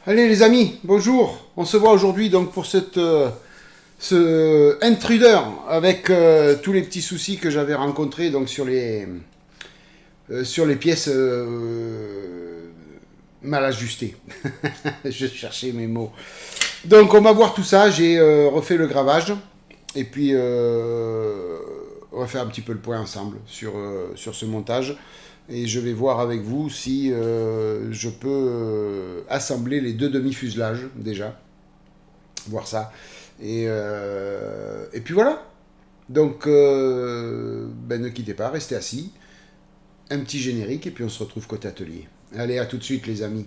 Allez les amis, bonjour. On se voit aujourd'hui donc pour ce intruder avec tous les petits soucis que j'avais rencontrés donc sur les pièces mal ajustées. Je cherchais mes mots. Donc on va voir tout ça. J'ai refait le gravage et puis on va faire un petit peu le point ensemble sur ce montage. Et je vais voir avec vous si je peux assembler les deux demi-fuselages déjà. Voir ça. Et puis voilà. Donc ne quittez pas, restez assis. Un petit générique et puis on se retrouve côté atelier. Allez, à tout de suite les amis.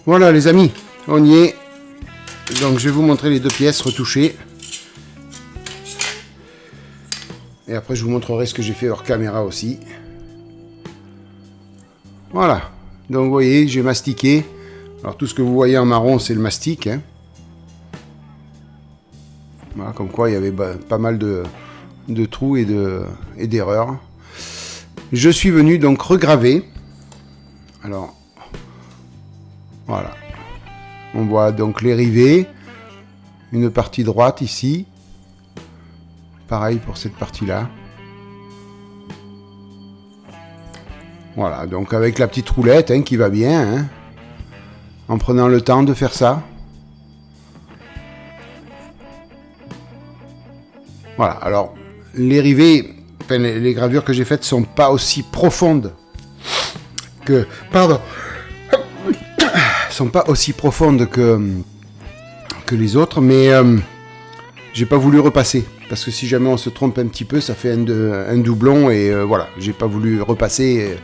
Voilà les amis, on y est. Donc je vais vous montrer les deux pièces retouchées. Et après je vous montrerai ce que j'ai fait hors caméra aussi. Voilà. Donc vous voyez, j'ai mastiqué. Alors tout ce que vous voyez en marron, c'est le mastic. Hein. Voilà, comme quoi il y avait pas mal de trous et d'erreurs. Je suis venu donc regraver. Alors, voilà. On voit donc les rivets, une partie droite ici, pareil pour cette partie-là. Voilà, donc avec la petite roulette hein, qui va bien, hein, en prenant le temps de faire ça. Voilà, alors les rivets, enfin, les gravures que j'ai faites sont pas aussi profondes que... Pardon. Sont pas aussi profondes que les autres, mais j'ai pas voulu repasser parce que si jamais on se trompe un petit peu, ça fait un doublon et voilà, j'ai pas voulu repasser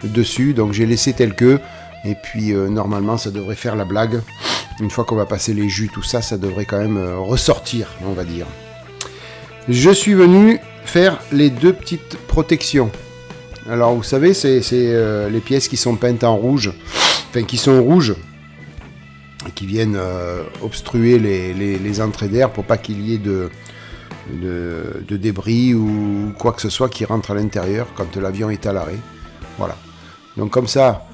dessus, donc j'ai laissé tel que et puis normalement ça devrait faire la blague. Une fois qu'on va passer les jus, tout ça, ça devrait quand même ressortir, on va dire. Je suis venu faire les deux petites protections. Alors vous savez, c'est les pièces qui sont peintes en rouge, enfin qui sont rouges, qui viennent obstruer les entrées d'air pour pas qu'il y ait de débris ou quoi que ce soit qui rentre à l'intérieur quand l'avion est à l'arrêt. Voilà. Donc comme ça,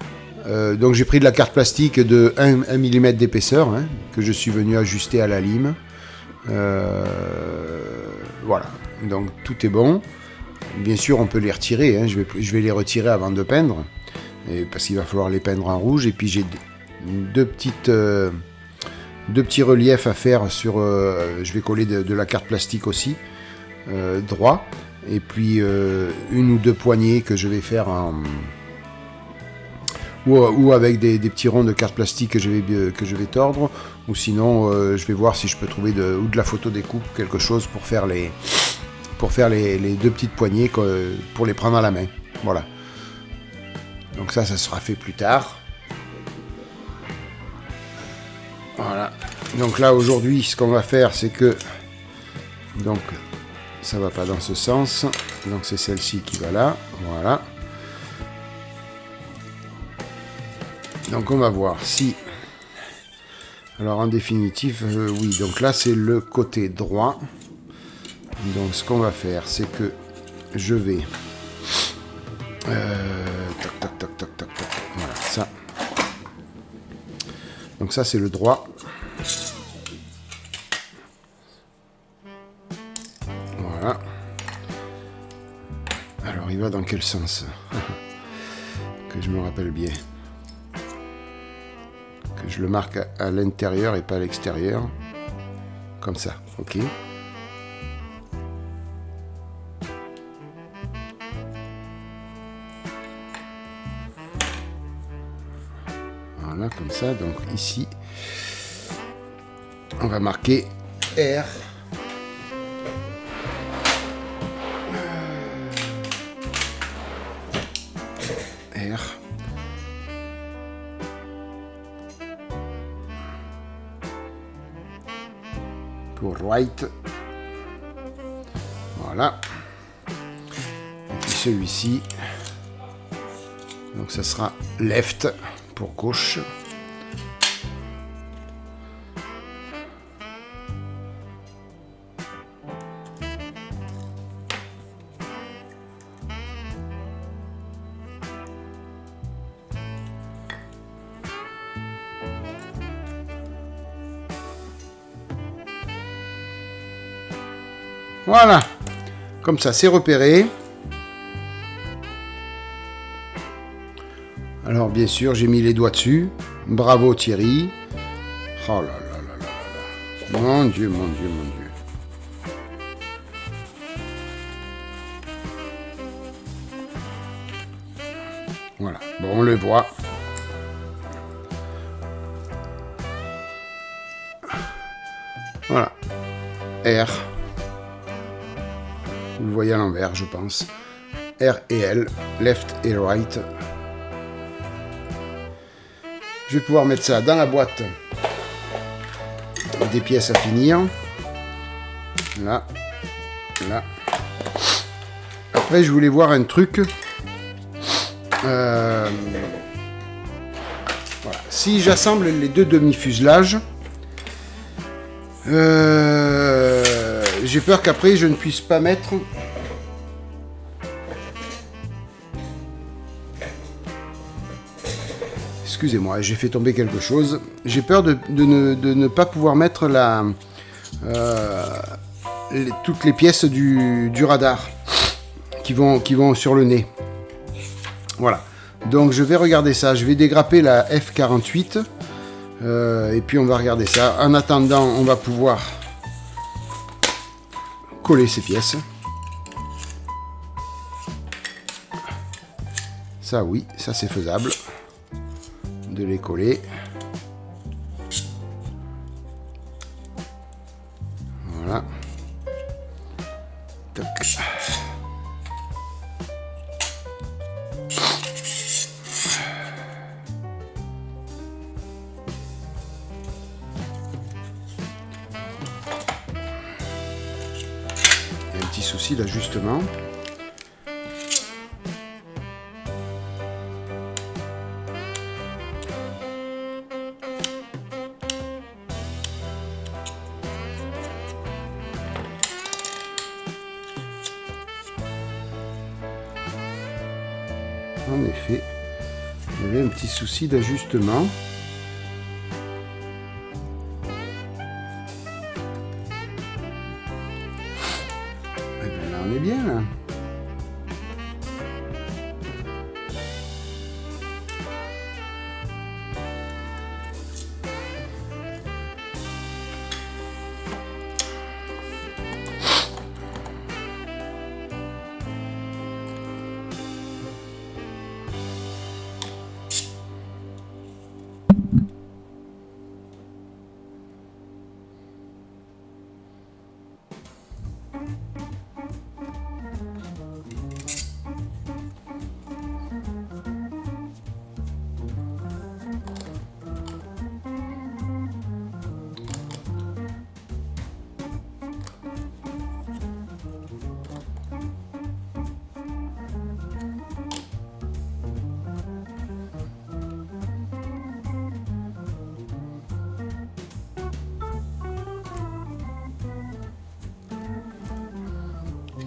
donc j'ai pris de la carte plastique de 1 mm d'épaisseur hein, que je suis venu ajuster à la lime. Voilà. Donc tout est bon. Bien sûr, on peut les retirer. Hein. Je vais les retirer avant de peindre. Parce qu'il va falloir les peindre en rouge. Et puis j'ai deux petits reliefs à faire sur... je vais coller de la carte plastique aussi, droit. Et puis une ou deux poignées que je vais faire en... Ou avec des petits ronds de carte plastique que je vais tordre. Ou sinon, je vais voir si je peux trouver ou de la photo découpe, quelque chose pour faire les deux petites poignées pour les prendre à la main. Voilà. Donc ça sera fait plus tard. Voilà. Donc là aujourd'hui, ce qu'on va faire, c'est que donc ça va pas dans ce sens. Donc c'est celle-ci qui va là. Voilà. Donc on va voir si. Alors en définitive, oui. Donc là c'est le côté droit. Donc ce qu'on va faire, c'est que je vais tac. Voilà ça. Donc ça c'est le droit. Voilà. Alors il va dans quel sens? Que je me rappelle bien. Que je le marque à l'intérieur et pas à l'extérieur. Comme ça, ok. Voilà, comme ça. Donc ici, on va marquer R. R. Pour right. Voilà. Et puis celui-ci. Donc ça sera left pour gauche. Voilà, comme ça c'est repéré. Alors bien sûr j'ai mis les doigts dessus. Bravo Thierry. Oh là là là là là. Mon Dieu, mon Dieu, mon Dieu. Voilà, bon on le voit. Voilà. R. Vous le voyez à l'envers, je pense. R et L, left et right. Je vais pouvoir mettre ça dans la boîte des pièces à finir. Là, là. Après, je voulais voir un truc. Voilà. Si j'assemble les deux demi-fuselages, j'ai peur qu'après je ne puisse pas mettre excusez-moi, j'ai fait tomber quelque chose. J'ai peur de ne pas pouvoir mettre toutes les pièces du radar qui vont sur le nez. Voilà. Donc je vais regarder ça. Je vais dégrapper la F48 et puis on va regarder ça. En attendant, on va pouvoir coller ces pièces. Ça oui, ça c'est faisable de les coller. Voilà. Toc. Il y a un petit souci d'ajustement. En effet, il y avait un petit souci d'ajustement. Et bien là, on est bien là.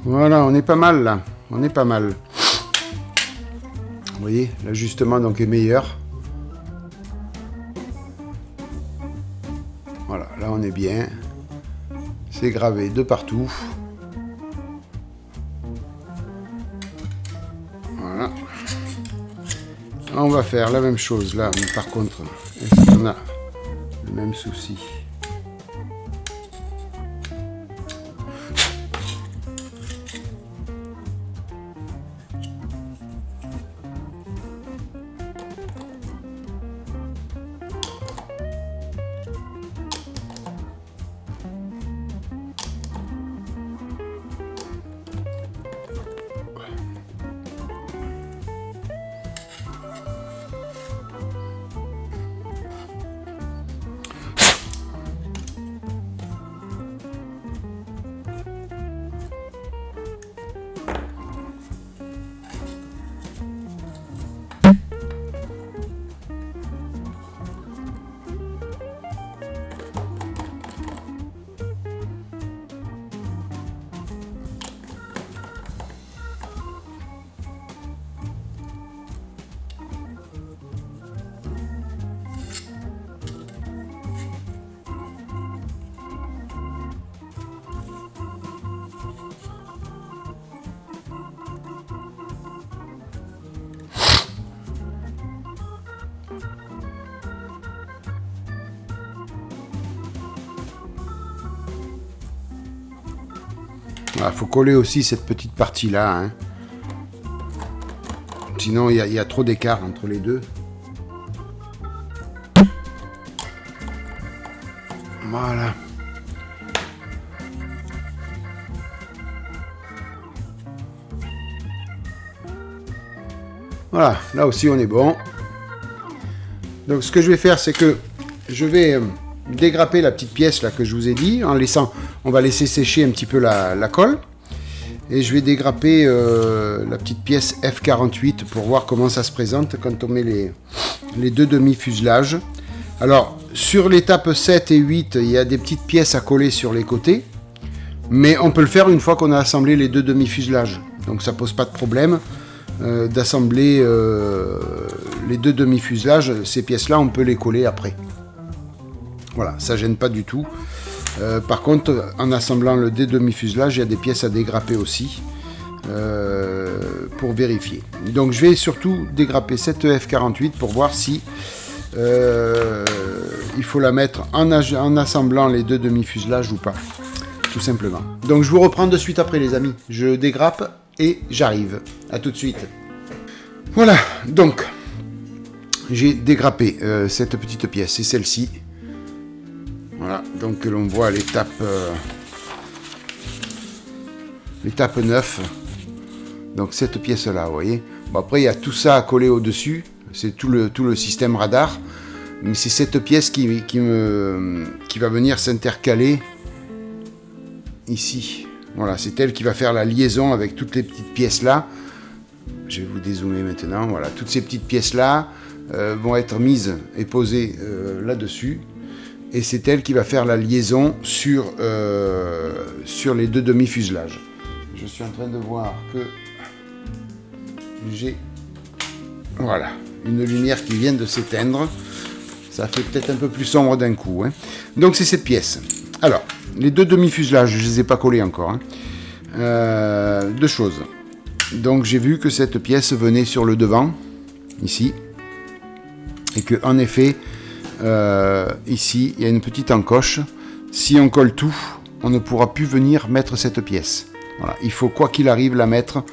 Voilà, on est pas mal là. On est pas mal. Vous voyez, l'ajustement donc est meilleur. Voilà, là on est bien. C'est gravé de partout. Voilà. On va faire la même chose là, mais par contre, est-ce qu'on a le même souci ? Voilà, faut coller aussi cette petite partie-là. Hein. Sinon, il y a trop d'écart entre les deux. Voilà. Voilà, là aussi on est bon. Donc ce que je vais faire, c'est que je vais dégrapper la petite pièce là que je vous ai dit, en laissant, on va laisser sécher un petit peu la colle. Et je vais dégrapper la petite pièce F48 pour voir comment ça se présente quand on met les deux demi-fuselages. Alors, sur l'étape 7 et 8, il y a des petites pièces à coller sur les côtés. Mais on peut le faire une fois qu'on a assemblé les deux demi-fuselages. Donc ça pose pas de problème d'assembler les deux demi-fuselages. Ces pièces-là, on peut les coller après. Voilà, ça gêne pas du tout. Par contre, en assemblant le demi-fuselage, il y a des pièces à dégrapper aussi pour vérifier. Donc je vais surtout dégrapper cette F48 pour voir si il faut la mettre en assemblant les deux demi-fuselages ou pas, tout simplement. Donc je vous reprends de suite après les amis. Je dégrappe et j'arrive. À tout de suite. Voilà, donc j'ai dégrappé cette petite pièce, c'est celle-ci. Voilà, donc l'on voit l'étape 9. Donc cette pièce-là, vous voyez. Bon, après, il y a tout ça à coller au-dessus. C'est tout le système radar. Mais c'est cette pièce qui va venir s'intercaler ici. Voilà, c'est elle qui va faire la liaison avec toutes les petites pièces-là. Je vais vous dézoomer maintenant. Voilà, toutes ces petites pièces-là vont être mises et posées là-dessus. Et c'est elle qui va faire la liaison sur les deux demi-fuselages. Je suis en train de voir que j'ai voilà, une lumière qui vient de s'éteindre. Ça fait peut-être un peu plus sombre d'un coup. Hein. Donc c'est cette pièce. Alors, les deux demi-fuselages, je ne les ai pas collés encore. Hein. Deux choses. Donc j'ai vu que cette pièce venait sur le devant, ici. Et que en effet... ici, il y a une petite encoche. Si on colle tout, on ne pourra plus venir mettre cette pièce. Voilà. Il faut, quoi qu'il arrive, la mettre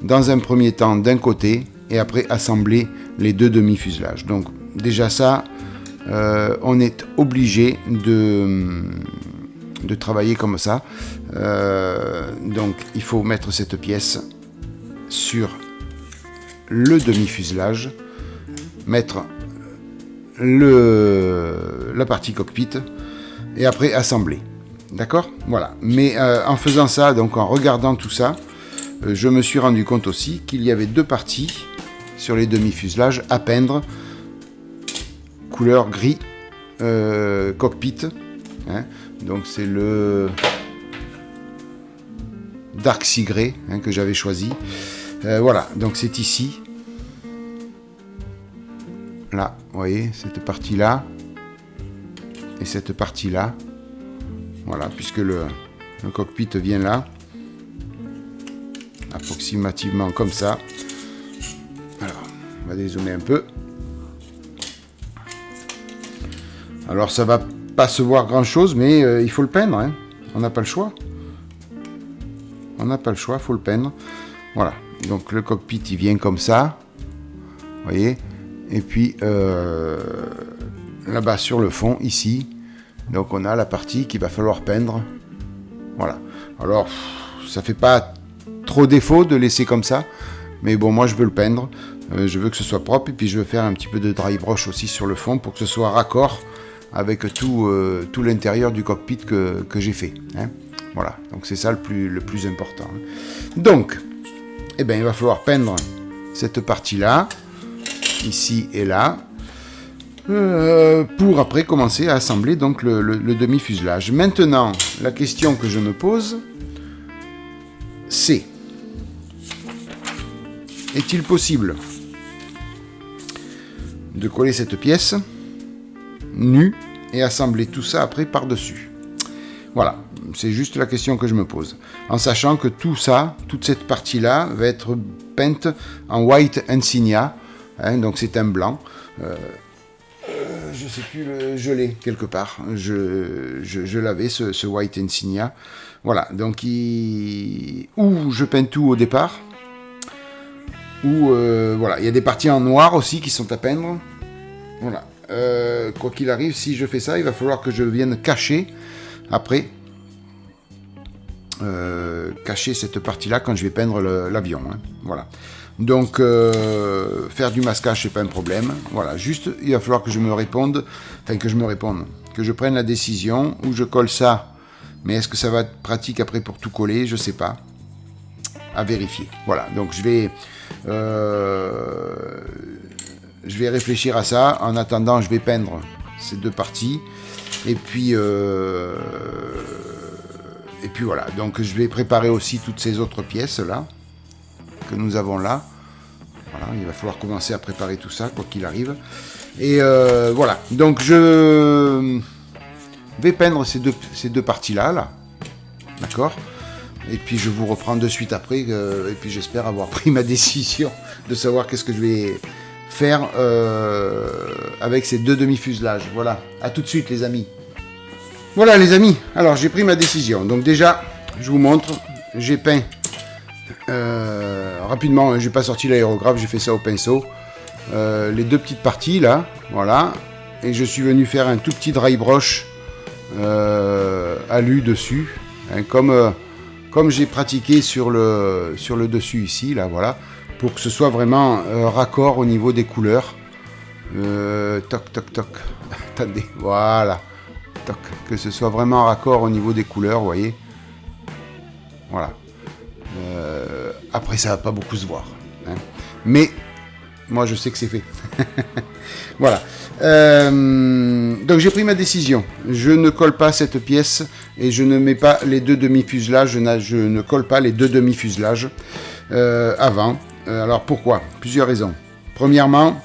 dans un premier temps d'un côté et après assembler les deux demi-fuselages. Donc, déjà ça, on est obligé de travailler comme ça. Donc, il faut mettre cette pièce sur le demi-fuselage, mettre la partie cockpit et après assembler, d'accord, voilà. Mais en faisant ça, donc en regardant tout ça, je me suis rendu compte aussi qu'il y avait deux parties sur les demi-fuselages à peindre couleur gris cockpit, hein. Donc c'est le Dark Sea Grey, hein, que j'avais choisi. Voilà, donc c'est ici. Là, vous voyez, cette partie-là et cette partie-là. Voilà, puisque le cockpit vient là. Approximativement comme ça. Alors, on va dézoomer un peu. Alors, ça va pas se voir grand-chose, mais il faut le peindre. Hein. On n'a pas le choix. On n'a pas le choix, il faut le peindre. Voilà, donc le cockpit, il vient comme ça. Vous voyez. Et puis là-bas sur le fond, ici, donc on a la partie qu'il va falloir peindre. Voilà. Alors, ça fait pas trop défaut de laisser comme ça, mais bon, moi je veux le peindre. Je veux que ce soit propre et puis je veux faire un petit peu de dry brush aussi sur le fond pour que ce soit raccord avec tout l'intérieur du cockpit que j'ai fait. Hein. Voilà. Donc c'est ça le plus important. Donc, eh ben, il va falloir peindre cette partie-là. Ici et là, pour après commencer à assembler donc le demi-fuselage. Maintenant, la question que je me pose, c'est: est-il possible de coller cette pièce nue et assembler tout ça après par-dessus? Voilà, c'est juste la question que je me pose. En sachant que tout ça, toute cette partie-là, va être peinte en White Insignia. Hein, donc c'est un blanc. Je je sais plus, je l'ai quelque part. Je l'avais, ce White Insignia. Voilà, donc ou je peins tout au départ, ou voilà, il y a des parties en noir aussi qui sont à peindre. Voilà, quoi qu'il arrive, si je fais ça, il va falloir que je vienne cacher après. Cacher cette partie-là quand je vais peindre l'avion. Hein. Voilà. Donc, faire du masquage, c'est pas un problème. Voilà, juste, il va falloir que je me réponde, que je prenne la décision où je colle ça. Mais est-ce que ça va être pratique après pour tout coller? Je sais pas. À vérifier. Voilà, donc je vais réfléchir à ça. En attendant, je vais peindre ces deux parties. Et puis voilà, donc je vais préparer aussi toutes ces autres pièces là que nous avons là. Voilà, il va falloir commencer à préparer tout ça quoi qu'il arrive. Et voilà, donc je vais peindre ces deux parties là. D'accord. Et puis je vous reprends de suite après. Et puis j'espère avoir pris ma décision de savoir qu'est-ce que je vais faire avec ces deux demi-fuselages. Voilà, à tout de suite les amis. Voilà les amis, alors j'ai pris ma décision. Donc déjà, je vous montre, j'ai peint rapidement, j'ai pas sorti l'aérographe, j'ai fait ça au pinceau. Les deux petites parties là, voilà. Et je suis venu faire un tout petit dry brush alu dessus. Hein, comme j'ai pratiqué sur le dessus ici, là, voilà. Pour que ce soit vraiment raccord au niveau des couleurs. Toc, toc, toc. Attendez, voilà. Toc, que ce soit vraiment raccord au niveau des couleurs, vous voyez. Voilà. Après, ça va pas beaucoup se voir. Hein. Mais, moi, je sais que c'est fait. Voilà. Donc, j'ai pris ma décision. Je ne colle pas cette pièce et je ne mets pas les deux demi-fuselages. Je ne colle pas les deux demi-fuselages avant. Alors, pourquoi? Plusieurs raisons. Premièrement,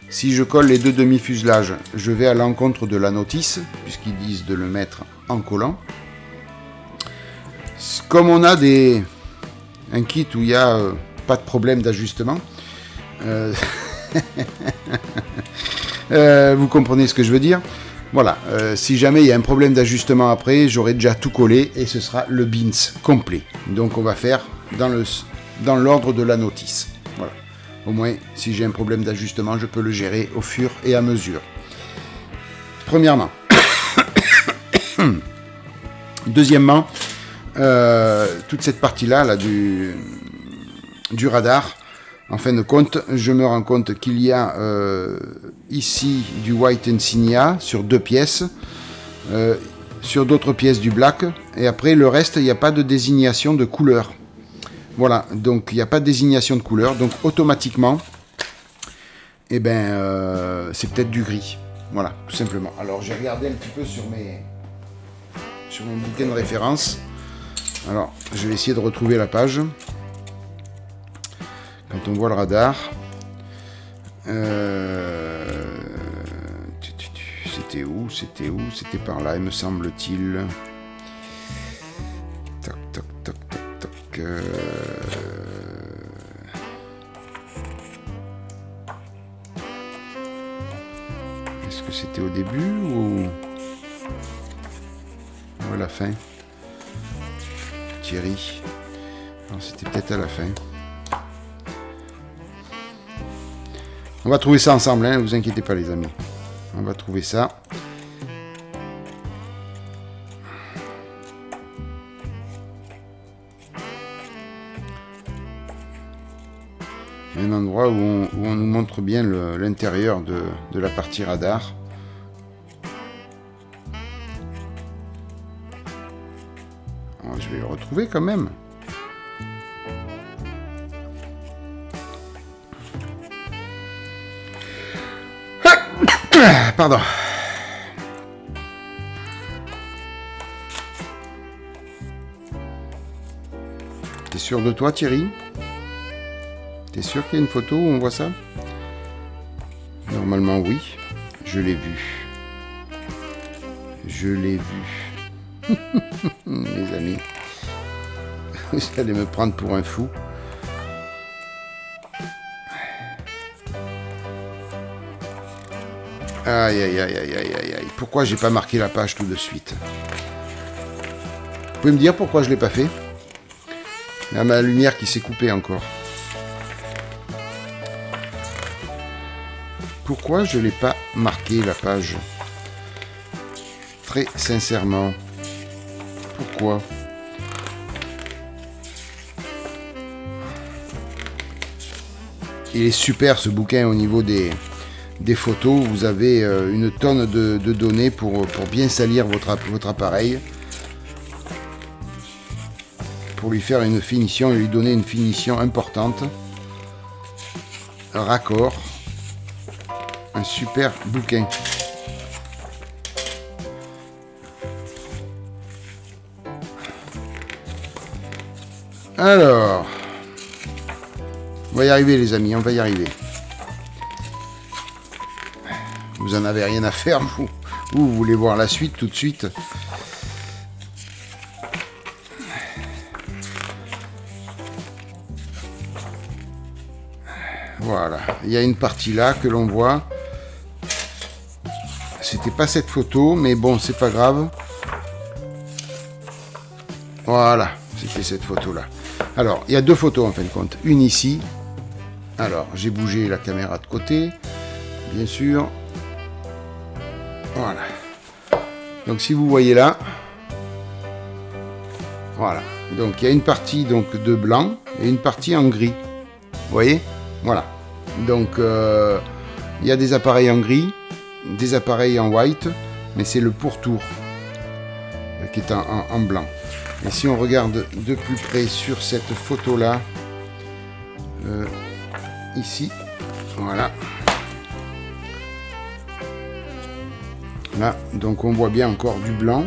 si je colle les deux demi-fuselages, je vais à l'encontre de la notice, puisqu'ils disent de le mettre en collant. Comme on a un kit où il n'y a pas de problème d'ajustement, vous comprenez ce que je veux dire. Voilà, si jamais il y a un problème d'ajustement après, j'aurai déjà tout collé et ce sera le bins complet. Donc on va faire dans l'ordre de la notice. Voilà. Au moins, si j'ai un problème d'ajustement, je peux le gérer au fur et à mesure. Premièrement. Deuxièmement, toute cette partie-là là, du radar, en fin de compte, je me rends compte qu'il y a ici du White Insignia sur deux pièces, sur d'autres pièces du black, et après le reste, il n'y a pas de désignation de couleur. Voilà, donc il n'y a pas de désignation de couleur, donc automatiquement, eh ben, c'est peut-être du gris. Voilà, tout simplement. Alors j'ai regardé un petit peu sur mon bouquin de référence. Alors, je vais essayer de retrouver la page. Quand on voit le radar, c'était où? C'était par là, il me semble-t-il. Toc, toc, toc, toc, toc. Est-ce que c'était au début ou à la fin? Thierry. Alors, c'était peut-être à la fin. On va trouver ça ensemble, hein, vous inquiétez pas les amis. On va trouver ça. Il y a un endroit où on nous montre bien l'intérieur de la partie radar. Alors, je vais le retrouver quand même. Pardon. T'es sûr de toi, Thierry? T'es sûr qu'il y a une photo où on voit ça? Normalement, oui. Je l'ai vu. Je l'ai vu. Les amis. Vous allez me prendre pour un fou. Aïe, aïe, aïe, aïe, aïe, aïe, aïe. Pourquoi j'ai pas marqué la page tout de suite? Vous pouvez me dire pourquoi je l'ai pas fait? Il y a ma lumière qui s'est coupée encore. Pourquoi je l'ai pas marqué la page? Très sincèrement. Pourquoi? Il est super ce bouquin au niveau des photos. Vous avez une tonne de données pour bien salir votre appareil. Pour lui faire une finition et lui donner une finition importante. Un raccord. Un super bouquin. Alors, on va y arriver les amis, on va y arriver. Vous en avez rien à faire, vous voulez voir la suite tout de suite. Voilà, il y a une partie là que l'on voit. C'était pas cette photo, mais bon, c'est pas grave. Voilà, c'était cette photo là. Alors, il y a deux photos en fin de compte. Une ici. Alors, j'ai bougé la caméra de côté, bien sûr. Voilà. Donc, si vous voyez là, voilà. Donc, il y a une partie donc de blanc et une partie en gris. Vous voyez? Voilà. Donc, il y a des appareils en gris, des appareils en white, mais c'est le pourtour qui est en blanc. Et si on regarde de plus près sur cette photo-là, ici, voilà. Là, donc on voit bien encore du blanc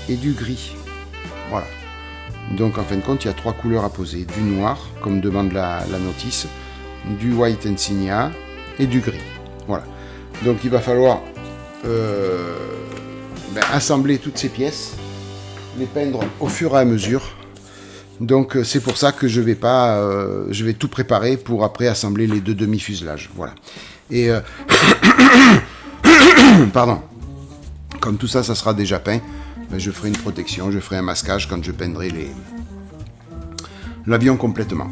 et du gris. Voilà. Donc en fin de compte, il y a trois couleurs à poser. Du noir, comme demande la notice, du white insignia et du gris. Voilà. Donc il va falloir assembler toutes ces pièces, les peindre au fur et à mesure. Donc c'est pour ça que je vais tout préparer pour après assembler les deux demi-fuselages. Voilà. Et pardon. Comme tout ça, ça sera déjà peint, je ferai une protection, je ferai un masquage quand je peindrai l'avion complètement.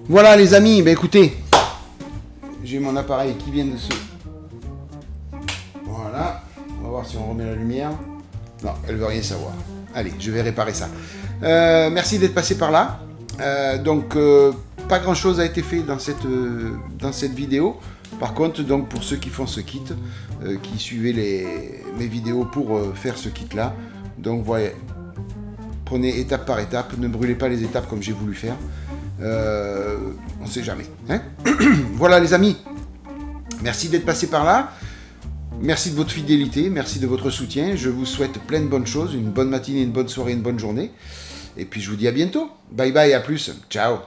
Voilà les amis, écoutez, j'ai mon appareil qui vient de se... Voilà, on va voir si on remet la lumière. Non, elle veut rien savoir. Allez, je vais réparer ça. Merci d'être passé par là. Pas grand chose a été fait dans cette vidéo. Par contre, donc pour ceux qui font ce kit, qui suivaient mes vidéos pour faire ce kit là, donc voilà, prenez étape par étape, ne brûlez pas les étapes comme j'ai voulu faire. On sait jamais. Hein. Voilà les amis, merci d'être passé par là. Merci de votre fidélité, merci de votre soutien. Je vous souhaite plein de bonnes choses, une bonne matinée, une bonne soirée, une bonne journée. Et puis je vous dis à bientôt. Bye bye, à plus. Ciao.